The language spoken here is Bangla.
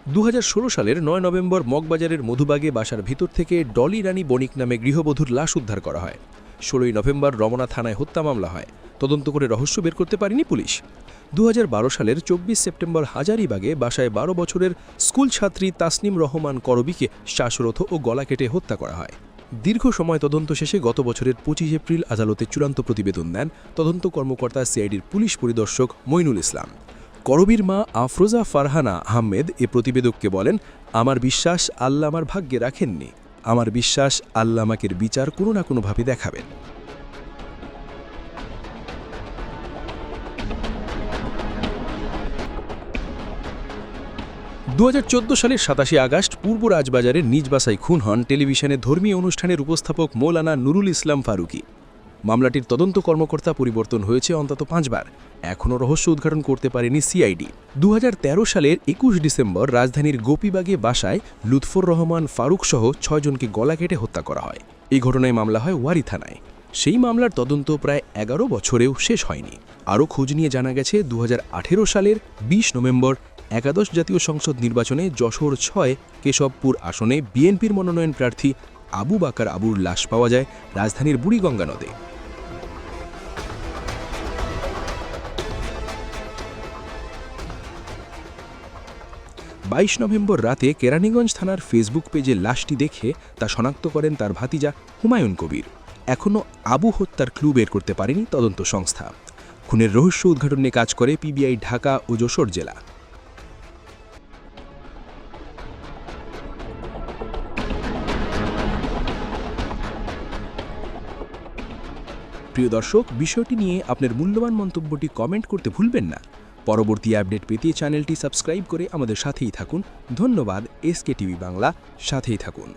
2016 সালের 9 নভেম্বর মগবাজারের মধুবাগে বাসার ভিতর থেকে ডলি রানী বণিক নামে গৃহবধূর লাশ উদ্ধার করা হয়। 16 নভেম্বর রমনা থানায় হত্যা মামলা হয়। তদন্ত করে রহস্য বের করতে পারেনি পুলিশ। 2012 সালের 24 সেপ্টেম্বর হাজারীবাগে বাসায় 12 বছরের স্কুল ছাত্রী তাসনিম রহমান করবীকে শ্বাসরোধ ও গলা কেটে হত্যা করা হয়। দীর্ঘ সময় তদন্ত শেষে গত বছরের 25 এপ্রিল আদালতে চূড়ান্ত প্রতিবেদন দেন তদন্ত কর্মকর্তা সিআইডির পুলিশ পরিদর্শক মইনুল ইসলাম। করবীর মা আফরোজা ফারহানা আহমেদ এ প্রতিবেদককে বলেন, আমার বিশ্বাস আল্লাহ আমার ভাগ্যে রাখেননি। আমার বিশ্বাস আল্লাহ আমাকে বিচার কোনো না কোনোভাবে দেখাবেন। সালের 27 আগস্ট পূর্ব রাজবাজারের নিজ বাসায় খুন হন টেলিভিশনে ধর্মীয় অনুষ্ঠানের উপস্থাপক মৌলানা নুরুল ইসলাম ফারুকী। মামলাটির তদন্ত কর্মকর্তা পরিবর্তন হয়েছে অন্তত 5 বার। এখনও রহস্য উদ্ঘাটন করতে পারেনি সিআইডি। 2013 সালের 21 ডিসেম্বর রাজধানীর গোপীবাগে বাসায় লুৎফর রহমান ফারুক সহ 6 জনকে গলা কেটে হত্যা করা হয়। এই ঘটনায় মামলা হয় ওয়ারি থানায়। সেই মামলার তদন্ত প্রায় 11 বছরেও শেষ হয়নি। আরও খোঁজ নিয়ে জানা গেছে 2018 সালের 20 নভেম্বর একাদশ জাতীয় সংসদ নির্বাচনে যশোর 6 কেশবপুর আসনে বিএনপির মনোনয়ন প্রার্থী আবু বাকার আবুর লাশ পাওয়া যায় রাজধানীর বুড়িগঙ্গা নদে। 22 নভেম্বর রাতে কেরানীগঞ্জ থানার ফেসবুক পেজে লাশটি দেখে তা শনাক্ত করেন তার ভাতিজা হুমায়ুন কবির। এখনও আবু হত্যার ক্লু বের করতে পারেনি তদন্ত সংস্থা। খুনের রহস্য উদ্ঘাটন নিয়ে কাজ করে পিবিআই ঢাকা ও যশোর জেলা। প্রিয় দর্শক, বিষয়টি নিয়ে আপনার মূল্যবান মন্তব্যটি কমেন্ট করতে ভুলবেন না। পরবর্তী আপডেট পেতে চ্যানেলটি সাবস্ক্রাইব করে আমাদের সাথেই থাকুন। ধন্যবাদ। এসকে টিভি বাংলা, সাথেই থাকুন।